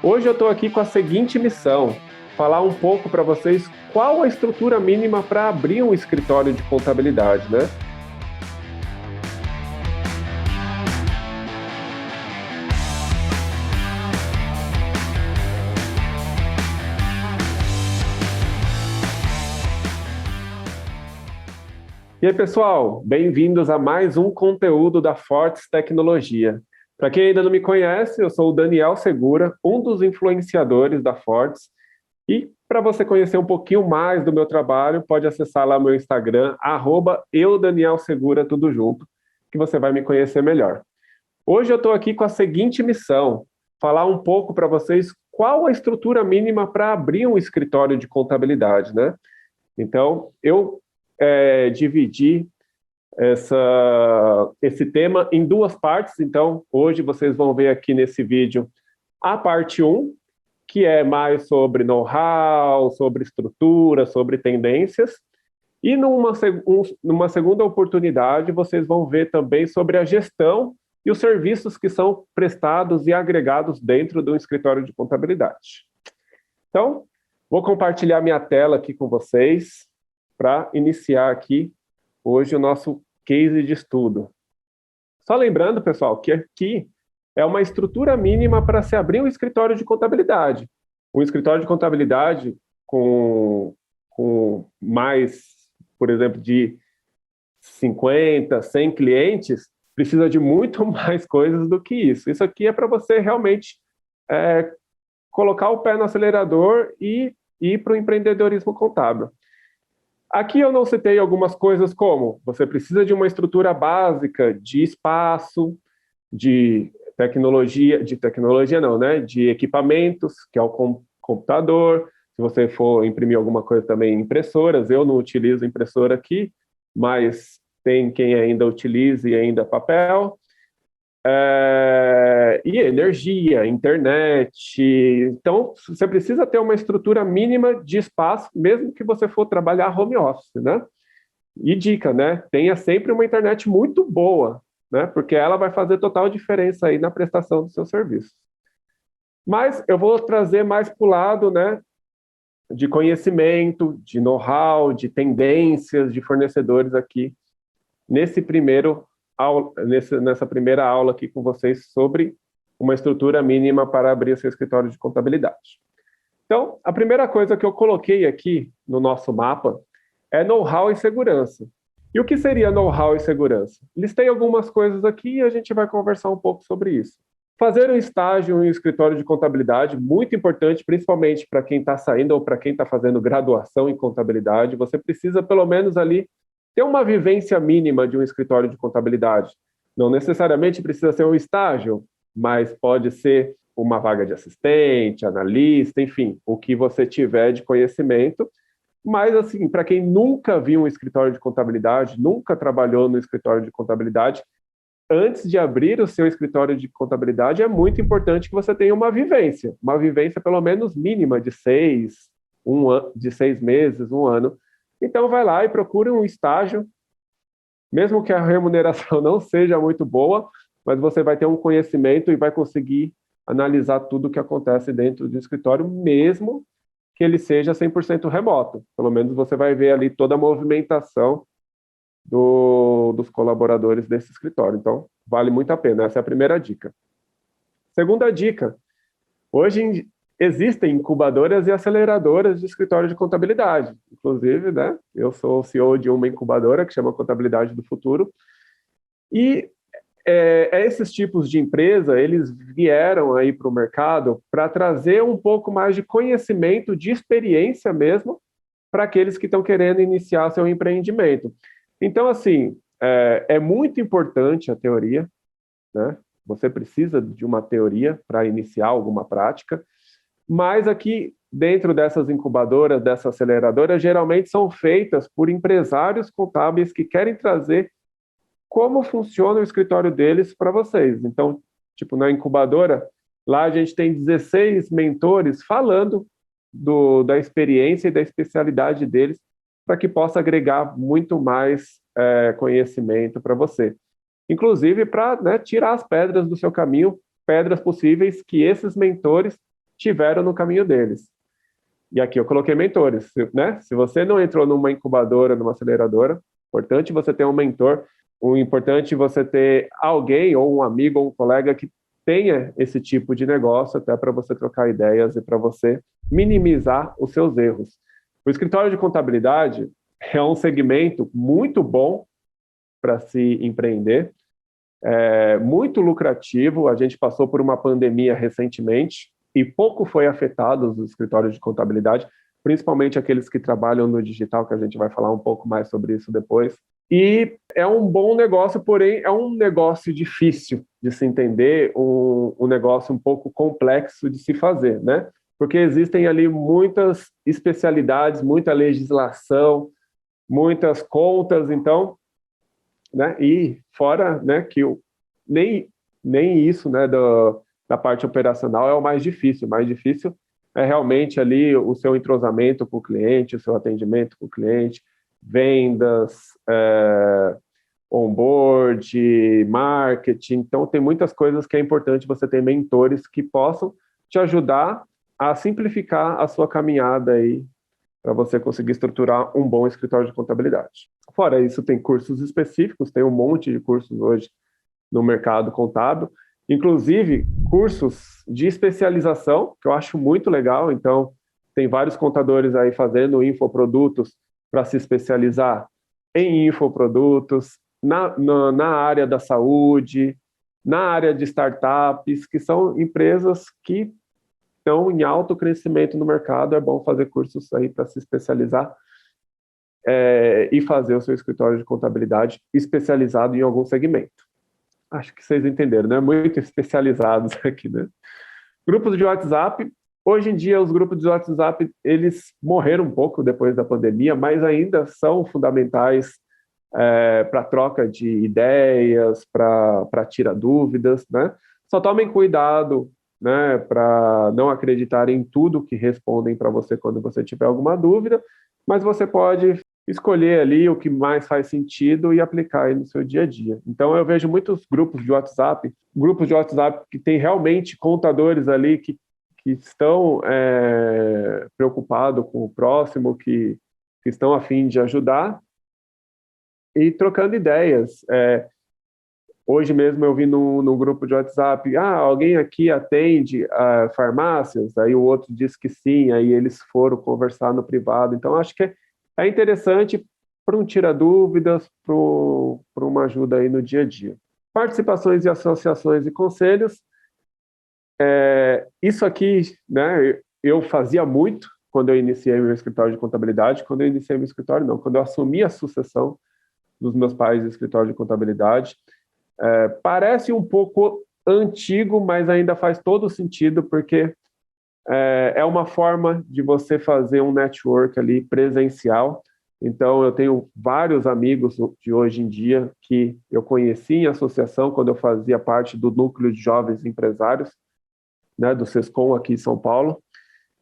Hoje eu estou aqui com a seguinte missão: falar um pouco para vocês qual a estrutura mínima para abrir um escritório de contabilidade, né? E aí, pessoal, bem-vindos a mais um conteúdo da Fortes Tecnologia. Para quem ainda não me conhece, eu sou o Daniel Segura, um dos influenciadores da Fortes. E para você conhecer um pouquinho mais do meu trabalho, pode acessar lá meu Instagram, @eudanielsegura, tudo junto, que você vai me conhecer melhor. Hoje eu estou aqui com a seguinte missão: falar um pouco para vocês qual a estrutura mínima para abrir um escritório de contabilidade, né? Então, eu dividi esse tema em duas partes. Então, hoje vocês vão ver aqui nesse vídeo a parte 1, que é mais sobre know-how, sobre estrutura, sobre tendências. E numa segunda oportunidade, vocês vão ver também sobre a gestão e os serviços que são prestados e agregados dentro do escritório de contabilidade. Então, vou compartilhar minha tela aqui com vocês para iniciar aqui hoje o nosso case de estudo. Só lembrando, pessoal, que aqui é uma estrutura mínima para se abrir um escritório de contabilidade. Um escritório de contabilidade com mais, por exemplo, de 50, 100 clientes, precisa de muito mais coisas do que isso. Isso aqui é para você realmente colocar o pé no acelerador e ir para o empreendedorismo contábil. Aqui eu não citei algumas coisas como você precisa de uma estrutura básica de espaço, de equipamentos, que é o computador. Se você for imprimir alguma coisa também, impressoras. Eu não utilizo impressora aqui, mas tem quem ainda utilize ainda papel. E energia, internet. Então, você precisa ter uma estrutura mínima de espaço, mesmo que você for trabalhar home office, né? E dica, né? Tenha sempre uma internet muito boa, né? Porque ela vai fazer total diferença aí na prestação do seu serviço. Mas eu vou trazer mais para o lado, né, de conhecimento, de know-how, de tendências de fornecedores aqui nessa primeira aula aqui com vocês sobre uma estrutura mínima para abrir seu escritório de contabilidade. Então, a primeira coisa que eu coloquei aqui no nosso mapa é know-how e segurança. E o que seria know-how e segurança? Listei algumas coisas aqui e a gente vai conversar um pouco sobre isso. Fazer um estágio em um escritório de contabilidade, muito importante, principalmente para quem está saindo ou para quem está fazendo graduação em contabilidade. Você precisa, pelo menos ali, ter uma vivência mínima de um escritório de contabilidade. Não necessariamente precisa ser um estágio, mas pode ser uma vaga de assistente, analista, enfim, o que você tiver de conhecimento. Mas, assim, para quem nunca viu um escritório de contabilidade, nunca trabalhou no escritório de contabilidade, antes de abrir o seu escritório de contabilidade, é muito importante que você tenha uma vivência pelo menos mínima de 6 meses, 1 ano. Então, vai lá e procure um estágio, mesmo que a remuneração não seja muito boa, mas você vai ter um conhecimento e vai conseguir analisar tudo o que acontece dentro do escritório, mesmo que ele seja 100% remoto. Pelo menos você vai ver ali toda a movimentação dos colaboradores desse escritório. Então, vale muito a pena. Essa é a primeira dica. Segunda dica: hoje existem incubadoras e aceleradoras de escritório de contabilidade. Inclusive, né, eu sou o CEO de uma incubadora que chama Contabilidade do Futuro. E esses tipos de empresa, eles vieram aí para o mercado para trazer um pouco mais de conhecimento, de experiência mesmo, para aqueles que estão querendo iniciar seu empreendimento. Então, assim, é muito importante a teoria, né? Você precisa de uma teoria para iniciar alguma prática, mas aqui, dentro dessas incubadoras, dessas aceleradoras, geralmente são feitas por empresários contábeis que querem trazer como funciona o escritório deles para vocês. Então, tipo, na incubadora, lá a gente tem 16 mentores falando da experiência e da especialidade deles, para que possa agregar muito mais conhecimento para você. Inclusive para, né, tirar as pedras do seu caminho, pedras possíveis que esses mentores tiveram no caminho deles. E aqui eu coloquei mentores, né? Se você não entrou numa incubadora, numa aceleradora, importante você ter um mentor, o importante você ter alguém, ou um amigo, ou um colega que tenha esse tipo de negócio, até para você trocar ideias e para você minimizar os seus erros. O escritório de contabilidade é um segmento muito bom para se empreender, muito lucrativo. A gente passou por uma pandemia recentemente e pouco foi afetado os escritórios de contabilidade, principalmente aqueles que trabalham no digital, que a gente vai falar um pouco mais sobre isso depois. E é um bom negócio, porém é um negócio difícil de se entender, um negócio um pouco complexo de se fazer, né? Porque existem ali muitas especialidades, muita legislação, muitas contas, então, né? E fora, né, que nem isso, né, da parte operacional é o mais difícil. O mais difícil é realmente ali o seu entrosamento com o cliente, o seu atendimento com o cliente, vendas, onboard, marketing. Então, tem muitas coisas que é importante você ter mentores que possam te ajudar a simplificar a sua caminhada aí para você conseguir estruturar um bom escritório de contabilidade. Fora isso, tem cursos específicos, tem um monte de cursos hoje no mercado contábil, inclusive cursos de especialização, que eu acho muito legal. Então, tem vários contadores aí fazendo infoprodutos para se especializar em infoprodutos, na área da saúde, na área de startups, que são empresas que estão em alto crescimento no mercado. É bom fazer cursos aí para se especializar e fazer o seu escritório de contabilidade especializado em algum segmento. Acho que vocês entenderam, né? Muito especializados aqui, né? Grupos de WhatsApp. Hoje em dia, os grupos de WhatsApp, eles morreram um pouco depois da pandemia, mas ainda são fundamentais para troca de ideias, para tirar dúvidas, né? Só tomem cuidado, né, para não acreditar em tudo que respondem para você quando você tiver alguma dúvida, mas você pode escolher ali o que mais faz sentido e aplicar aí no seu dia a dia. Então, eu vejo muitos grupos de WhatsApp que tem realmente contadores ali que estão preocupados com o próximo, que estão a fim de ajudar e trocando ideias. Hoje mesmo eu vi no grupo de WhatsApp, alguém aqui atende farmácias? Aí o outro disse que sim, aí eles foram conversar no privado. Então, acho que é interessante para um tira-dúvidas, para uma ajuda aí no dia a dia. Participações e associações e conselhos. Isso aqui, né, eu fazia muito quando eu iniciei meu escritório de contabilidade. Quando eu iniciei meu escritório, não. Quando eu assumi a sucessão dos meus pais do escritório de contabilidade. Parece um pouco antigo, mas ainda faz todo sentido, porque é uma forma de você fazer um network ali presencial. Então, eu tenho vários amigos de hoje em dia que eu conheci em associação quando eu fazia parte do núcleo de jovens empresários, né, do Sescom aqui em São Paulo.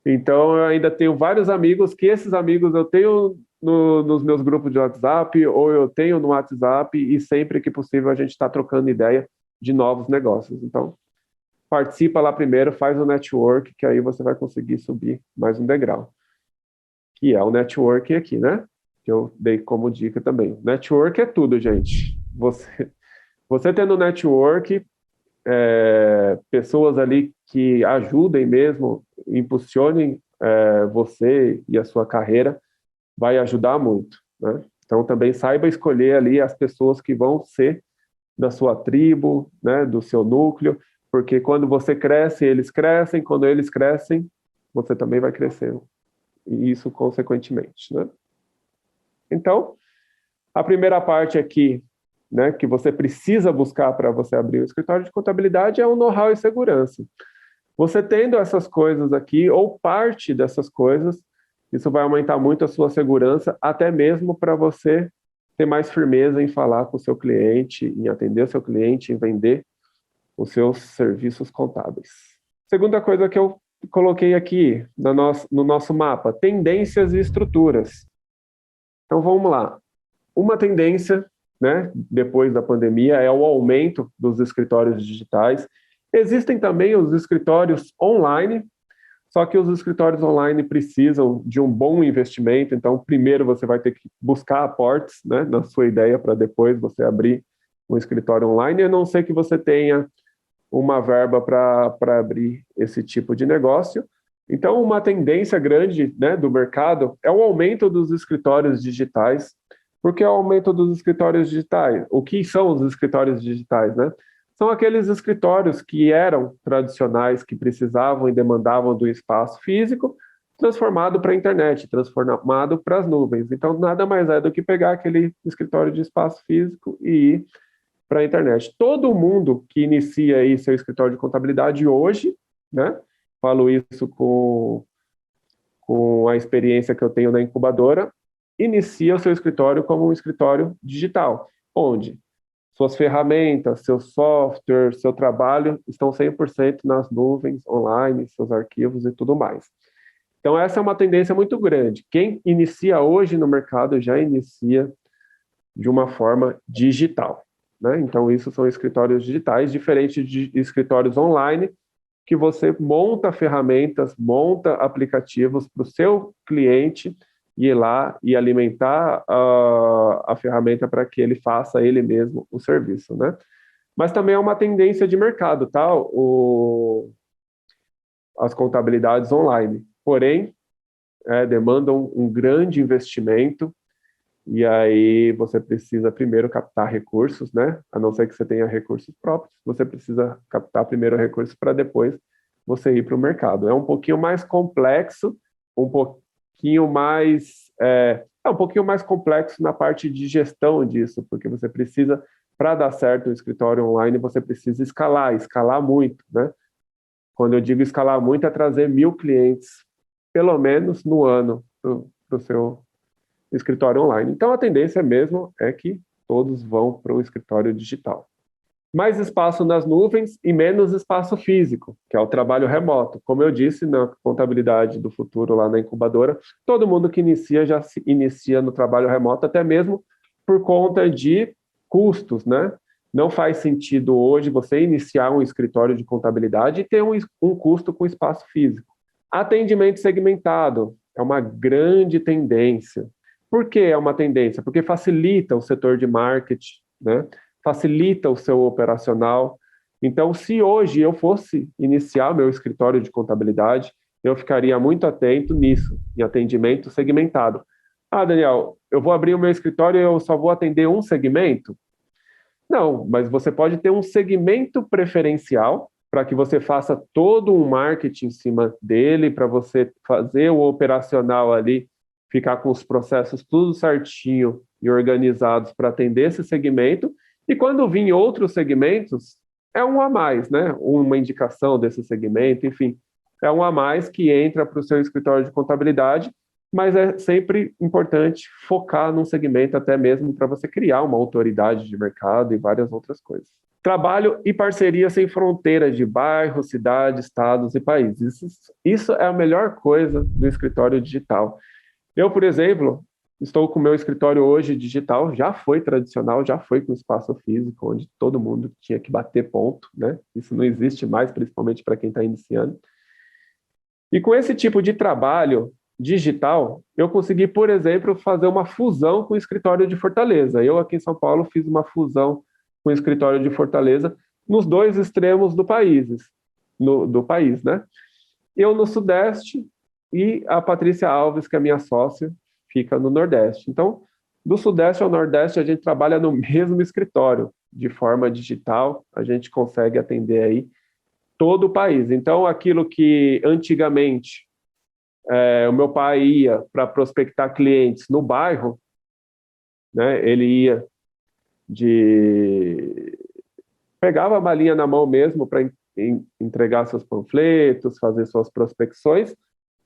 Então, eu ainda tenho vários amigos que esses amigos eu tenho nos meus grupos de WhatsApp, ou eu tenho no WhatsApp, e sempre que possível a gente está trocando ideia de novos negócios. Então, participa lá primeiro, faz o network, que aí você vai conseguir subir mais um degrau. Que é o network aqui, né? Que eu dei como dica também. Network é tudo, gente. Você tendo network, pessoas ali que ajudem mesmo, impulsionem você e a sua carreira, vai ajudar muito, né? Então, também saiba escolher ali as pessoas que vão ser da sua tribo, né, do seu núcleo, porque quando você cresce, eles crescem, quando eles crescem, você também vai crescer, e isso consequentemente, né? Então, a primeira parte aqui, né, que você precisa buscar para você abrir o escritório de contabilidade é o know-how e segurança. Você tendo essas coisas aqui, ou parte dessas coisas, isso vai aumentar muito a sua segurança, até mesmo para você ter mais firmeza em falar com o seu cliente, em atender o seu cliente, em vender os seus serviços contábeis. Segunda coisa que eu coloquei aqui no nosso mapa, tendências e estruturas. Então, vamos lá. Uma tendência, né, depois da pandemia, é o aumento dos escritórios digitais. Existem também os escritórios online, Só que os escritórios online precisam de um bom investimento, então primeiro você vai ter que buscar aportes, né, na sua ideia para depois você abrir um escritório online, a não ser que você tenha uma verba para abrir esse tipo de negócio. Então, uma tendência grande, né, do mercado é o aumento dos escritórios digitais. Por que o aumento dos escritórios digitais? O que são os escritórios digitais, né? São aqueles escritórios que eram tradicionais, que precisavam e demandavam do espaço físico, transformado para a internet, transformado para as nuvens. Então, nada mais é do que pegar aquele escritório de espaço físico e ir para a internet. Todo mundo que inicia aí seu escritório de contabilidade hoje, né? Falo isso com a experiência que eu tenho na incubadora, inicia o seu escritório como um escritório digital, onde suas ferramentas, seu software, seu trabalho estão 100% nas nuvens, online, seus arquivos e tudo mais. Então, essa é uma tendência muito grande. Quem inicia hoje no mercado já inicia de uma forma digital, né? Então, isso são escritórios digitais, diferente de escritórios online, que você monta ferramentas, monta aplicativos para o seu cliente ir lá e alimentar a ferramenta para que ele faça ele mesmo o serviço, né? Mas também é uma tendência de mercado, tá? As contabilidades online. Porém, demandam um grande investimento e aí você precisa primeiro captar recursos, né? A não ser que você tenha recursos próprios, você precisa captar primeiro recursos para depois você ir para o mercado. É um pouquinho mais complexo, um pouquinho mais um pouquinho mais complexo na parte de gestão disso, porque você precisa, para dar certo o escritório online, você precisa escalar muito, né? Quando eu digo escalar muito, é trazer 1.000 clientes, pelo menos no ano, para o seu escritório online. Então, a tendência mesmo é que todos vão para o escritório digital. Mais espaço nas nuvens e menos espaço físico, que é o trabalho remoto. Como eu disse na contabilidade do futuro lá na incubadora, todo mundo que inicia já se inicia no trabalho remoto, até mesmo por conta de custos, né? Não faz sentido hoje você iniciar um escritório de contabilidade e ter um custo com espaço físico. Atendimento segmentado é uma grande tendência. Por que é uma tendência? Porque facilita o setor de marketing, né? Facilita o seu operacional. Então, se hoje eu fosse iniciar meu escritório de contabilidade, eu ficaria muito atento nisso, em atendimento segmentado. Ah, Daniel, eu vou abrir o meu escritório e eu só vou atender um segmento? Não, mas você pode ter um segmento preferencial para que você faça todo um marketing em cima dele, para você fazer o operacional ali, ficar com os processos tudo certinho e organizados para atender esse segmento. E quando vir outros segmentos, é um a mais, né? Uma indicação desse segmento, enfim, é um a mais que entra para o seu escritório de contabilidade, mas é sempre importante focar num segmento até mesmo para você criar uma autoridade de mercado e várias outras coisas. Trabalho e parceria sem fronteiras de bairros, cidades, estados e países. Isso é a melhor coisa do escritório digital. Eu, por exemplo, estou com o meu escritório hoje digital, já foi tradicional, já foi com espaço físico, onde todo mundo tinha que bater ponto, né? Isso não existe mais, principalmente para quem está iniciando. E com esse tipo de trabalho digital, eu consegui, por exemplo, fazer uma fusão com o escritório de Fortaleza. Eu, aqui em São Paulo, fiz uma fusão com o escritório de Fortaleza nos dois extremos do país, né? Eu no Sudeste e a Patrícia Alves, que é minha sócia, fica no Nordeste. Então, do Sudeste ao Nordeste, a gente trabalha no mesmo escritório, de forma digital, a gente consegue atender aí todo o país. Então, aquilo que antigamente o meu pai ia para prospectar clientes no bairro, né, ele ia pegava a malinha na mão mesmo para entregar seus panfletos, fazer suas prospecções.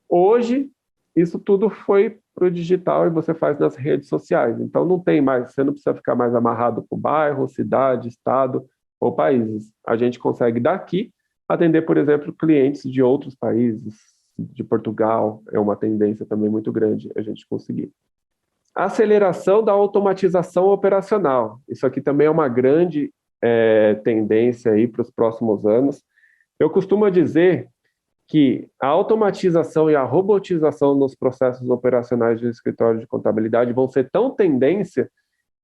Hoje, isso tudo foi para o digital e você faz nas redes sociais. Então, não tem mais, você não precisa ficar mais amarrado com bairro, cidade, estado ou países. A gente consegue daqui atender, por exemplo, clientes de outros países, de Portugal, é uma tendência também muito grande a gente conseguir. A aceleração da automatização operacional. Isso aqui também é uma grande tendência aí para os próximos anos. Eu costumo dizer que a automatização e a robotização nos processos operacionais do escritório de contabilidade vão ser tão tendência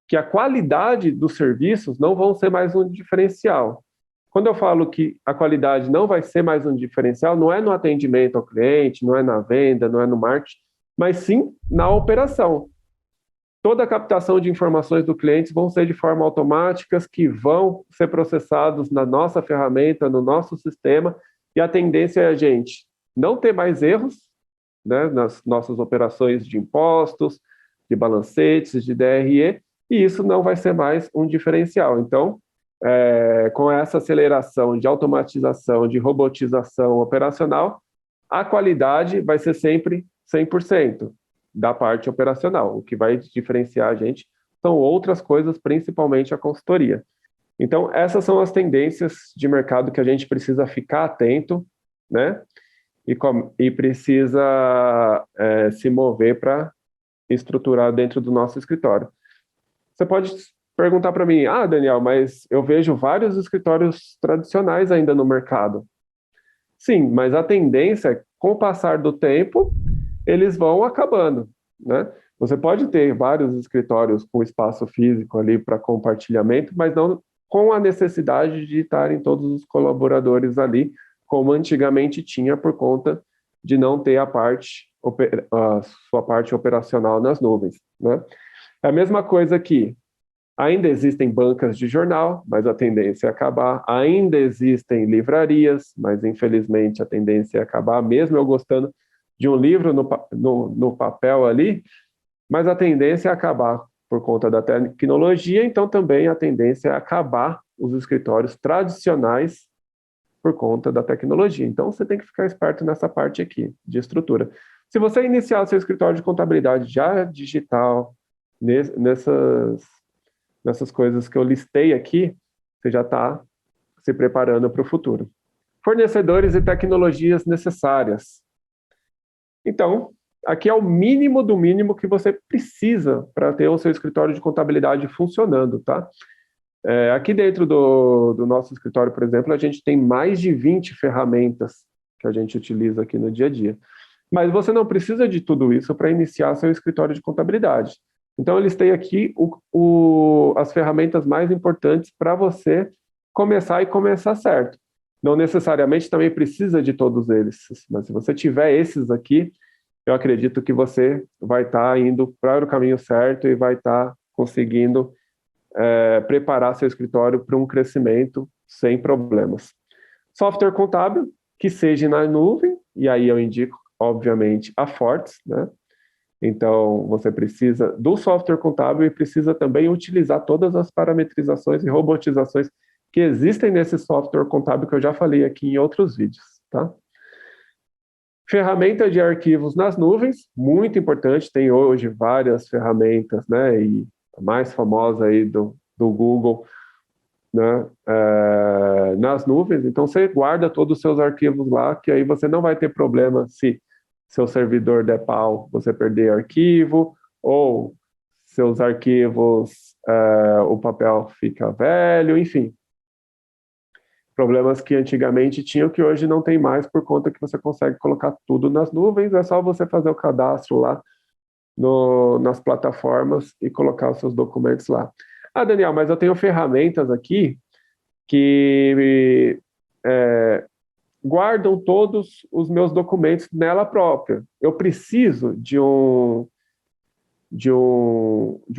que a qualidade dos serviços não vão ser mais um diferencial. Quando eu falo que a qualidade não vai ser mais um diferencial, não é no atendimento ao cliente, não é na venda, não é no marketing, mas sim na operação. Toda a captação de informações do cliente vão ser de forma automática, que vão ser processados na nossa ferramenta, no nosso sistema, e a tendência é a gente não ter mais erros, né, nas nossas operações de impostos, de balancetes, de DRE, e isso não vai ser mais um diferencial. Então, com essa aceleração de automatização, de robotização operacional, a qualidade vai ser sempre 100% da parte operacional. O que vai diferenciar a gente são outras coisas, principalmente a consultoria. Então, essas são as tendências de mercado que a gente precisa ficar atento, né? E precisa se mover para estruturar dentro do nosso escritório. Você pode perguntar para mim, Daniel, mas eu vejo vários escritórios tradicionais ainda no mercado. Sim, mas a tendência é, com o passar do tempo, eles vão acabando, né? Você pode ter vários escritórios com espaço físico ali para compartilhamento, mas não com a necessidade de estarem todos os colaboradores ali, como antigamente tinha, por conta de não ter a sua parte operacional nas nuvens, né? É a mesma coisa que ainda existem bancas de jornal, mas a tendência é acabar. Ainda existem livrarias, mas infelizmente a tendência é acabar, mesmo eu gostando de um livro no papel ali, mas a tendência é acabar por conta da tecnologia, então também a tendência é acabar os escritórios tradicionais por conta da tecnologia. Então você tem que ficar esperto nessa parte aqui, de estrutura. Se você iniciar o seu escritório de contabilidade já digital, nessas coisas que eu listei aqui, você já está se preparando para o futuro. Fornecedores e tecnologias necessárias. Então, aqui é o mínimo do mínimo que você precisa para ter o seu escritório de contabilidade funcionando, tá? Aqui dentro do nosso escritório, por exemplo, a gente tem mais de 20 ferramentas que a gente utiliza aqui no dia a dia. Mas você não precisa de tudo isso para iniciar seu escritório de contabilidade. Então, eu listei aqui as ferramentas mais importantes para você começar e começar certo. Não necessariamente também precisa de todos eles, mas se você tiver esses aqui, eu acredito que você vai estar indo para o caminho certo e vai estar conseguindo preparar seu escritório para um crescimento sem problemas. Software contábil, que seja na nuvem, e aí eu indico, obviamente, a Fortes, né? Então, você precisa do software contábil e precisa também utilizar todas as parametrizações e robotizações que existem nesse software contábil que eu já falei aqui em outros vídeos, tá? Ferramenta de arquivos nas nuvens, muito importante, tem hoje várias ferramentas, né? E a mais famosa aí do Google, né? Nas nuvens, então você guarda todos os seus arquivos lá, que aí você não vai ter problema se seu servidor der pau, você perder arquivo, ou seus arquivos, o papel fica velho, enfim. Problemas que antigamente tinham, que hoje não tem mais, por conta que você consegue colocar tudo nas nuvens, é só você fazer o cadastro lá nas plataformas e colocar os seus documentos lá. Daniel, mas eu tenho ferramentas aqui que guardam todos os meus documentos nela própria. Eu preciso de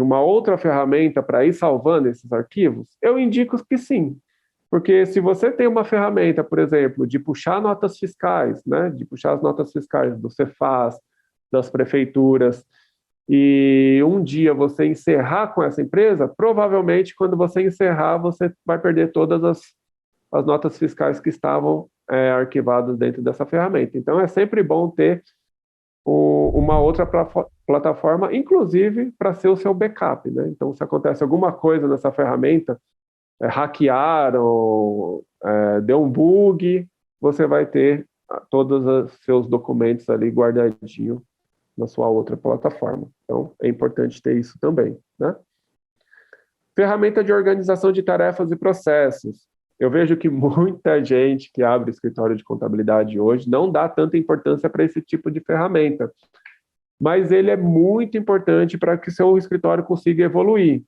uma outra ferramenta para ir salvando esses arquivos? Eu indico que sim, porque se você tem uma ferramenta, por exemplo, de puxar notas fiscais, né, de puxar as notas fiscais do Cefaz, das prefeituras, e um dia você encerrar com essa empresa, provavelmente quando você encerrar, você vai perder todas as notas fiscais que estavam arquivadas dentro dessa ferramenta. Então, é sempre bom ter uma outra plataforma, inclusive para ser o seu backup, né? Então, se acontece alguma coisa nessa ferramenta, hackearam, deu um bug, você vai ter todos os seus documentos ali guardadinho na sua outra plataforma. Então, é importante ter isso também, né? Ferramenta de organização de tarefas e processos. Eu vejo que muita gente que abre escritório de contabilidade hoje não dá tanta importância para esse tipo de ferramenta, mas ele é muito importante para que seu escritório consiga evoluir.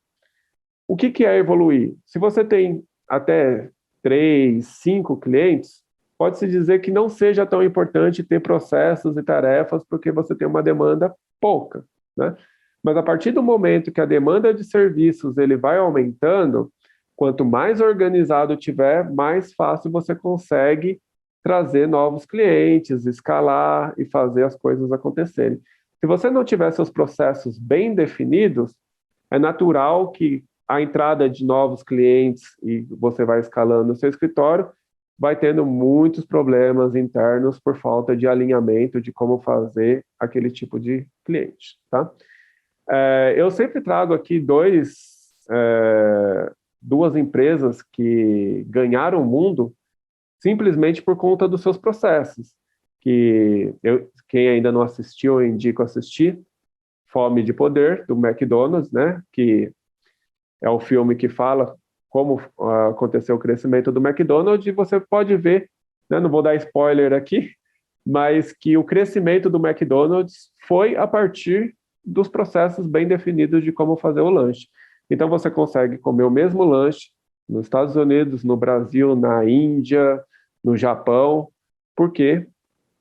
O que é evoluir? Se você tem até 3, 5 clientes, pode-se dizer que não seja tão importante ter processos e tarefas porque você tem uma demanda pouca, né? Mas a partir do momento que a demanda de serviços ele vai aumentando, quanto mais organizado tiver, mais fácil você consegue trazer novos clientes, escalar e fazer as coisas acontecerem. Se você não tiver seus processos bem definidos, é natural que a entrada de novos clientes e você vai escalando o seu escritório, vai tendo muitos problemas internos por falta de alinhamento de como fazer aquele tipo de cliente, tá? Eu sempre trago aqui duas empresas que ganharam o mundo simplesmente por conta dos seus processos, quem ainda não assistiu, eu indico assistir, Fome de Poder, do McDonald's, né, que é o filme que fala como aconteceu o crescimento do McDonald's, e você pode ver, né, não vou dar spoiler aqui, mas que o crescimento do McDonald's foi a partir dos processos bem definidos de como fazer o lanche. Então você consegue comer o mesmo lanche nos Estados Unidos, no Brasil, na Índia, no Japão, porque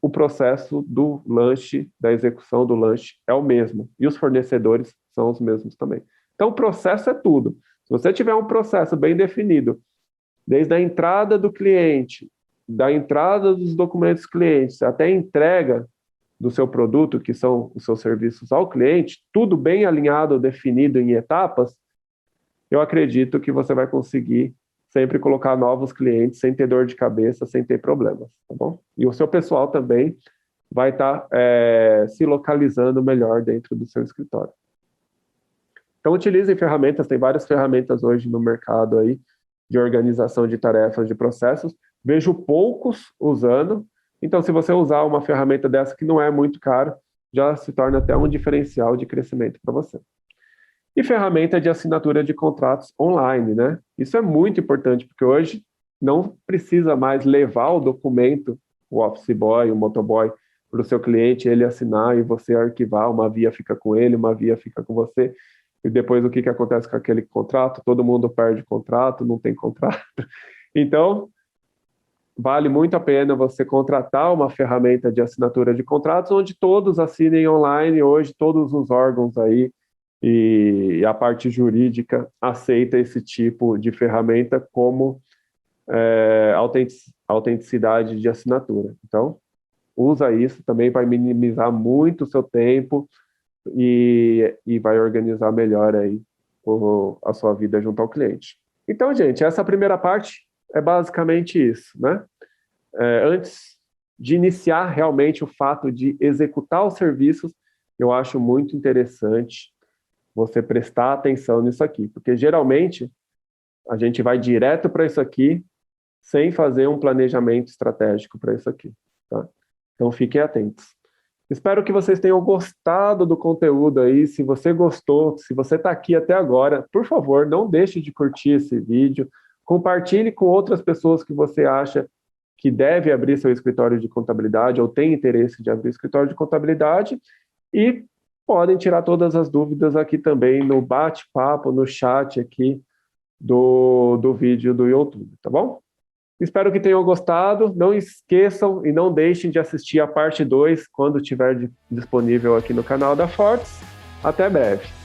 o processo do lanche, da execução do lanche é o mesmo, e os fornecedores são os mesmos também. Então o processo é tudo. Se você tiver um processo bem definido, desde a entrada do cliente, da entrada dos documentos clientes até a entrega do seu produto, que são os seus serviços ao cliente, tudo bem alinhado, definido em etapas, eu acredito que você vai conseguir sempre colocar novos clientes sem ter dor de cabeça, sem ter problemas, tá bom? E o seu pessoal também vai estar se localizando melhor dentro do seu escritório. Então, utilizem ferramentas, tem várias ferramentas hoje no mercado aí de organização de tarefas, de processos. Vejo poucos usando. Então, se você usar uma ferramenta dessa que não é muito cara, já se torna até um diferencial de crescimento para você. E ferramenta de assinatura de contratos online, né? Isso é muito importante, porque hoje não precisa mais levar o documento, o office boy, o motoboy, para o seu cliente, ele assinar e você arquivar, uma via fica com ele, uma via fica com você. E depois o que acontece com aquele contrato? Todo mundo perde contrato, não tem contrato. Então, vale muito a pena você contratar uma ferramenta de assinatura de contratos onde todos assinem online. Hoje, todos os órgãos aí e a parte jurídica aceita esse tipo de ferramenta como autenticidade de assinatura. Então, usa isso, também vai minimizar muito o seu tempo e vai organizar melhor aí a sua vida junto ao cliente. Então, gente, essa primeira parte é basicamente isso, né? Antes de iniciar realmente o fato de executar os serviços, eu acho muito interessante você prestar atenção nisso aqui, porque geralmente a gente vai direto para isso aqui sem fazer um planejamento estratégico para isso aqui, tá? Então, fiquem atentos. Espero que vocês tenham gostado do conteúdo aí. Se você gostou, se você está aqui até agora, por favor, não deixe de curtir esse vídeo. Compartilhe com outras pessoas que você acha que deve abrir seu escritório de contabilidade ou tem interesse de abrir escritório de contabilidade. E podem tirar todas as dúvidas aqui também no bate-papo, no chat aqui do vídeo do YouTube, tá bom? Espero que tenham gostado. Não esqueçam e não deixem de assistir a parte 2 quando estiver disponível aqui no canal da Fortes. Até breve.